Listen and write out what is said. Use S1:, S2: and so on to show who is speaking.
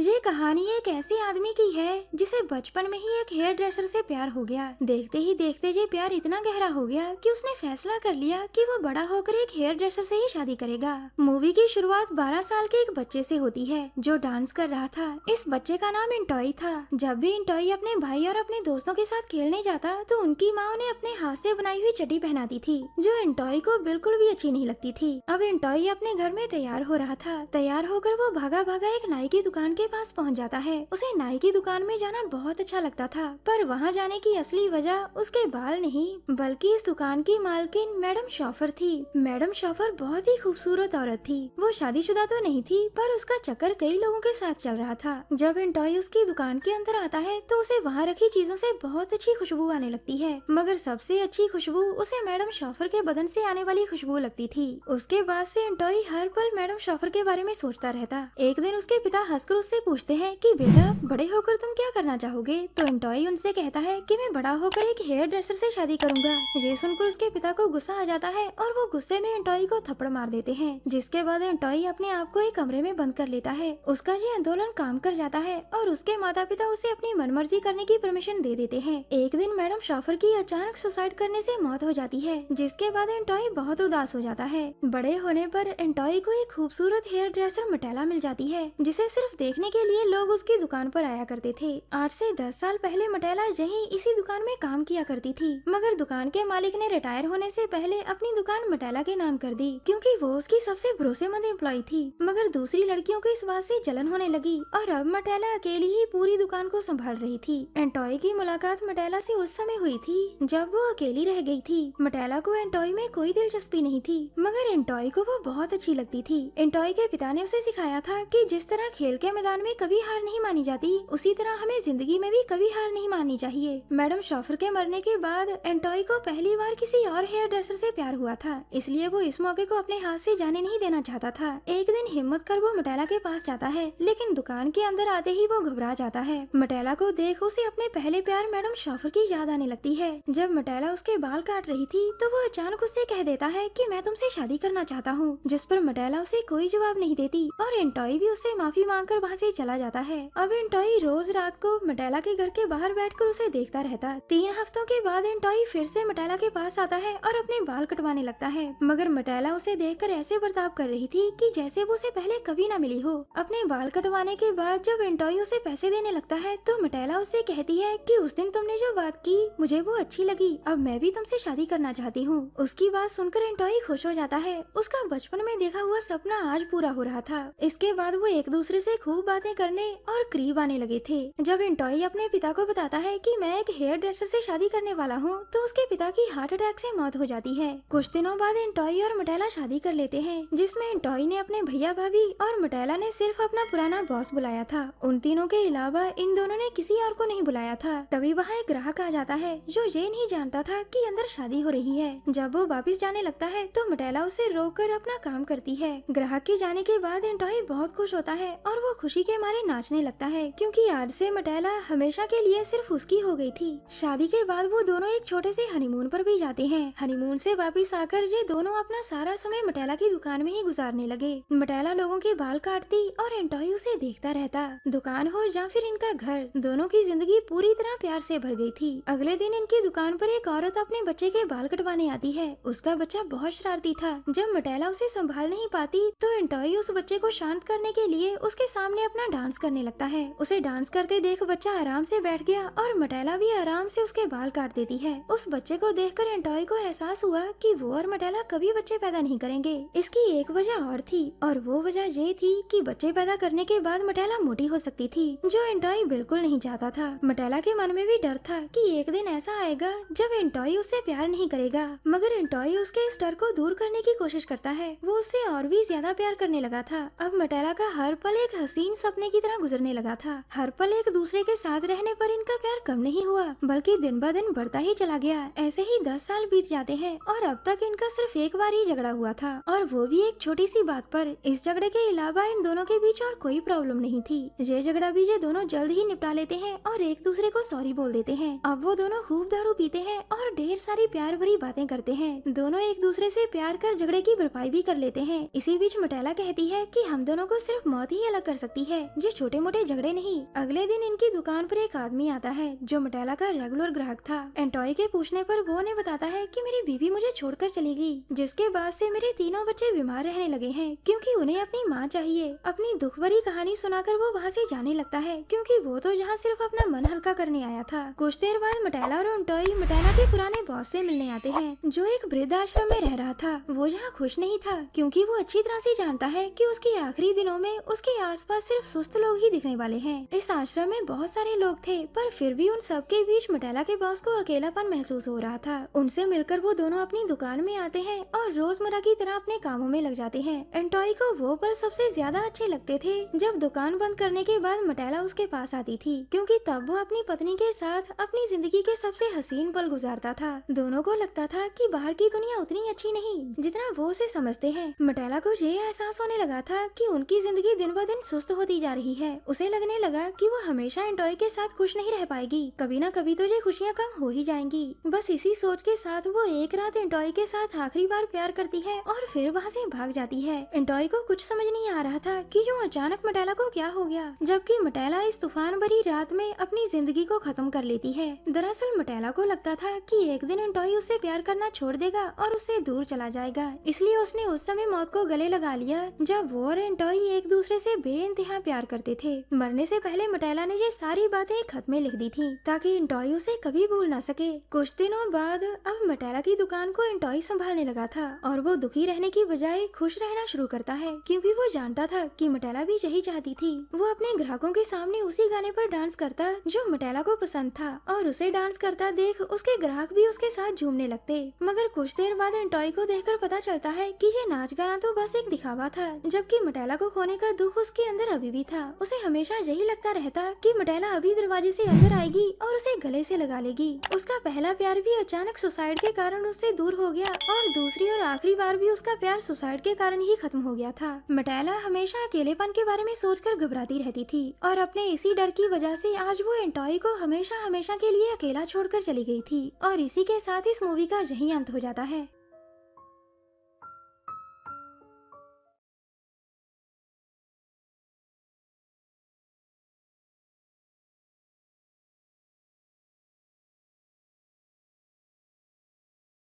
S1: ये कहानी एक ऐसे आदमी की है जिसे बचपन में ही एक हेयर ड्रेसर से प्यार हो गया। देखते ही देखते ये प्यार इतना गहरा हो गया कि उसने फैसला कर लिया कि वो बड़ा होकर एक हेयर ड्रेसर से ही शादी करेगा। मूवी की शुरुआत 12 साल के एक बच्चे से होती है जो डांस कर रहा था। इस बच्चे का नाम इंटॉय था। जब भी इंटॉय अपने भाई और अपने दोस्तों के साथ खेलने जाता तो उनकी माँ उन्हें अपने हाथ से बनाई हुई चड्डी पहनाती थी जो इंटॉय को बिल्कुल भी अच्छी नहीं लगती थी। अब इंटॉय अपने घर में तैयार हो रहा था। तैयार होकर वो भागा भागा एक नाई की दुकान के पास पहुंच जाता है। उसे नाई की दुकान में जाना बहुत अच्छा लगता था, पर वहां जाने की असली वजह उसके बाल नहीं बल्कि इस दुकान की मालकिन मैडम शॉफर थी। मैडम शॉफर बहुत ही खूबसूरत औरत थी। वो शादीशुदा तो नहीं थी, पर उसका चक्कर कई लोगों के साथ चल रहा था। जब इंटॉय उसकी दुकान के अंदर आता है तो उसे वहाँ रखी चीजों से बहुत अच्छी खुशबू आने लगती है, मगर सबसे अच्छी खुशबू उसे मैडम शॉफर के बदन से आने वाली खुशबू लगती थी। उसके बाद से इंटॉय हर पल मैडम शॉफर के बारे में सोचता रहता। एक दिन उसके पिता हंसकर उससे पूछते हैं कि बेटा, बड़े होकर तुम क्या करना चाहोगे? तो इंटॉय उनसे कहता है कि मैं बड़ा होकर एक हेयर ड्रेसर से शादी करूंगा। ये सुनकर उसके पिता को गुस्सा आ जाता है और वो गुस्से में इंटॉय को थप्पड़ मार देते हैं, जिसके बाद इंटॉय अपने आप को एक कमरे में बंद कर लेता है। उसका ये आंदोलन काम कर जाता है और उसके माता पिता उसे अपनी मनमर्जी करने की परमिशन दे देते हैं। एक दिन मैडम शॉफर की अचानक सुसाइड करने से मौत हो जाती है, जिसके बाद इंटॉय बहुत उदास हो जाता है। बड़े होने पर इंटॉय को एक खूबसूरत हेयर ड्रेसर मटेला मिल जाती है, जिसे सिर्फ देखने के लिए लोग उसकी दुकान पर आया करते थे। 8 से 10 साल पहले मटेला यही इसी दुकान में काम किया करती थी, मगर दुकान के मालिक ने रिटायर होने से पहले अपनी दुकान मटेला के नाम कर दी, क्योंकि वो उसकी सबसे भरोसेमंद एम्प्लॉय थी। मगर दूसरी लड़कियों को इस बात से जलन होने लगी और अब मटेला अकेली ही पूरी दुकान को संभाल रही थी। एंटॉय की मुलाकात मटेला से उस समय हुई थी जब वो अकेली रह गई थी। मटेला को एंटॉय में कोई दिलचस्पी नहीं थी, मगर एंटॉय को वो बहुत अच्छी लगती थी। एंटॉय के पिता ने उसे सिखाया था कि जिस तरह खेल के मैदान में कभी हार नहीं मानी जाती, उसी तरह हमें जिंदगी में भी कभी हार नहीं माननी चाहिए। मैडम शॉफर के मरने के बाद एंटॉय को पहली बार किसी और हेयर ड्रेसर से प्यार हुआ था, इसलिए वो इस मौके को अपने हाथ से जाने नहीं देना चाहता था। एक दिन हिम्मत कर वो मटेला के पास जाता है, लेकिन दुकान के अंदर आते ही वो घबरा जाता है। मटेला को देख उसे अपने पहले प्यार मैडम शॉफर की याद आने लगती है। जब मटेला उसके बाल काट रही थी तो वो अचानक उसे कह देता है कि मैं तुमसे शादी करना चाहता हूँ, जिस पर मटेला उसे कोई जवाब नहीं देती और एंटॉय भी उससे माफी मांगकर वहाँ से चला जाता है। अब एंटॉय रोज रात को मटेला के घर के बाहर बैठकर उसे देखता रहता। 3 हफ्तों के बाद एंटॉय फिर से मटेला के पास आता है और अपने बाल कटवाने लगता है, मगर मटेला उसे देखकर ऐसे बर्ताव कर रही थी कि जैसे वो उसे पहले कभी न मिली हो। अपने बाल कटवाने के बाद जब एंटॉय उसे पैसे देने लगता है तो मटेला उसे कहती है कि उस दिन तुमने जो बात की मुझे वो अच्छी लगी, अब मैं भी तुमसे शादी करना चाहती हूँ। उसकी बात सुनकर एंटॉय खुश हो जाता है। उसका बचपन में देखा हुआ सपना आज पूरा हो रहा था। इसके बाद वो एक दूसरे से खूब बातें करने और करीब आने लगे थे। जब एंटॉय अपने पिता को बताता है कि मैं एक हेयर ड्रेसर से शादी करने वाला हूँ तो उसके पिता की हार्ट अटैक से मौत हो जाती है। कुछ दिनों बाद एंटॉय और मटेला शादी कर लेते हैं, जिसमें एंटॉय ने अपने भैया भाभी और मटेला ने सिर्फ अपना पुराना बॉस बुलाया था। उन तीनों के अलावा इन दोनों ने किसी और को नहीं बुलाया था। तभी वहाँ एक ग्राहक आ जाता है जो ये नहीं जानता था कि अंदर शादी हो रही है। जब वो वापिस जाने लगता है तो मटेला उसे रोककर अपना काम करती है। ग्राहक के जाने के बाद एंटॉय बहुत खुश होता है और वो खुशी के मारे नाचने लगता है, क्योंकि आज से मटेला हमेशा के लिए सिर्फ उसकी हो गई थी। शादी के बाद वो दोनों एक छोटे से हनीमून पर भी जाते हैं। हनीमून से वापिस आकर ये दोनों अपना सारा समय मटेला की दुकान में ही गुजारने लगे। मटेला लोगों के बाल काटती और एंटॉय उसे देखता रहता। दुकान हो या फिर इनका घर, दोनों की जिंदगी पूरी तरह प्यार से भर गई थी। अगले दिन इनकी दुकान पर एक औरत अपने बच्चे के बाल कटवाने आती है। उसका बच्चा बहुत शरारती था। जब मटेला उसे संभाल नहीं पाती तो एंटॉय उस बच्चे को शांत करने के लिए उसके सामने अपना डांस करने लगता है। उसे डांस करते देख बच्चा आराम से बैठ गया और मटेला भी आराम से उसके बाल काट देती है। उस बच्चे को देखकर एंटॉय को एहसास हुआ कि वो और मटेला कभी बच्चे पैदा नहीं करेंगे। इसकी एक वजह और थी, और वो वजह ये थी कि बच्चे पैदा करने के बाद मटेला मोटी हो सकती थी, जो एंटॉय बिल्कुल नहीं चाहता था। मटेला के मन में भी डर था कि एक दिन ऐसा आएगा जब एंटॉय उससे प्यार नहीं करेगा, मगर एंटॉय उसके इस डर को दूर करने की कोशिश करता है। वो उससे और भी ज्यादा प्यार करने लगा था। अब मटेला का हर पल एक हसीन सपने की तरह गुजरने लगा था। हर पल एक दूसरे के साथ रहने पर इनका प्यार कम नहीं हुआ, बल्कि दिन ब दिन बढ़ता ही चला गया। ऐसे ही 10 साल बीत जाते हैं और अब तक इनका सिर्फ एक बार ही झगड़ा हुआ था, और वो भी एक छोटी सी बात पर। इस झगड़े के अलावा इन दोनों के बीच और कोई प्रॉब्लम नहीं थी। ये झगड़ा भी ये दोनों जल्द ही निपटा लेते हैं और एक दूसरे को सॉरी बोल देते हैं। अब वो दोनों खूब दारू पीते हैं और ढेर सारी प्यार भरी बातें करते हैं। दोनों एक दूसरे से प्यार कर झगड़े की भरपाई भी कर लेते हैं। इसी बीच मटेला कहती है कि हम दोनों को सिर्फ मौत ही अलग कर सकती है। है जो छोटे मोटे झगड़े नहीं। अगले दिन इनकी दुकान पर एक आदमी आता है जो मटेला का रेगुलर ग्राहक था। एंटॉय के पूछने पर वो उन्हें बताता है कि मेरी बीवी मुझे छोड़कर चली गई, जिसके बाद से मेरे तीनों बच्चे बीमार रहने लगे हैं क्योंकि उन्हें अपनी माँ चाहिए। अपनी दुख भरी कहानी सुनाकर वो वहाँ से जाने लगता है क्योंकि वो तो यहाँ सिर्फ अपना मन हल्का करने आया था। कुछ देर बाद मटेला और एंटॉय मटेला के पुराने बॉस से मिलने आते हैं जो एक वृद्ध आश्रम में रह रहा था। वो यहाँ खुश नहीं था क्योंकि वो अच्छी तरह से जानता है कि उसके आखिरी दिनों में उसके आसपास सिर्फ सुस्त लोग ही दिखने वाले हैं। इस आश्रम में बहुत सारे लोग थे पर फिर भी उन सबके बीच मटेला के बॉस को अकेलापन महसूस हो रहा था। उनसे मिलकर वो दोनों अपनी दुकान में आते हैं और रोजमर्रा की तरह अपने कामों में लग जाते हैं। एंटॉय को वो पल सबसे ज्यादा अच्छे लगते थे जब दुकान बंद करने के बाद मटेला उसके पास आती थी क्योंकि तब वो अपनी पत्नी के साथ अपनी जिंदगी के सबसे हसीन पल गुजारता था। दोनों को लगता था कि बाहर की दुनिया उतनी अच्छी नहीं जितना वो उसे समझते हैं। मटेला को ये एहसास होने लगा था कि उनकी जिंदगी दिन ब दिन सुस्त होती जा रही है। उसे लगने लगा कि वो हमेशा एंटॉय के साथ खुश नहीं रह पाएगी, कभी ना कभी तो ये खुशियाँ कम हो ही जाएंगी। बस इसी सोच के साथ वो एक रात एंटॉय के साथ आखिरी बार प्यार करती है और फिर वहाँ से भाग जाती है। एंटॉय को कुछ समझ नहीं आ रहा था कि जो अचानक मटेला को क्या हो गया, जबकि मटेला इस तूफान भरी रात में अपनी जिंदगी को खत्म कर लेती है। दरअसल मटेला को लगता था कि एक दिन एंटॉय उससे प्यार करना छोड़ देगा और उससे दूर चला जाएगा, इसलिए उसने उस समय मौत को गले लगा लिया जब वो और एंटॉय एक दूसरे से बेइंतहा प्यार करते थे। मरने से पहले मटेला ने ये सारी बातें एक खत में लिख दी थी ताकि एंटॉय उसे कभी भूल ना सके। कुछ दिनों बाद अब मटेला की दुकान को एंटॉय संभालने लगा था और वो दुखी रहने की बजाय खुश रहना शुरू करता है क्योंकि वो जानता था कि मटेला भी यही चाहती थी। वो अपने ग्राहकों के सामने उसी गाने पर डांस करता जो मटेला को पसंद था और उसे डांस करता देख उसके ग्राहक भी उसके साथ झूमने लगते। मगर कुछ देर बाद एंटॉय को देखकर पता चलता है कि ये नाच गाना तो बस एक दिखावा था, जबकि मटेला को खोने का दुख उसके अंदर अभी भी था। उसे हमेशा यही लगता रहता कि मटेला अभी दरवाजे से अंदर आएगी और उसे गले से लगा लेगी। उसका पहला प्यार भी अचानक सुसाइड के कारण उससे दूर हो गया और दूसरी और आखिरी बार भी उसका प्यार सुसाइड के कारण ही खत्म हो गया था। मटेला हमेशा अकेलेपन के बारे में सोचकर घबराती रहती थी और अपने इसी डर की वजह से आज वो एंटॉय को हमेशा हमेशा के लिए अकेला छोड़कर चली गई थी। और इसी के साथ इस मूवी का यही अंत हो जाता है।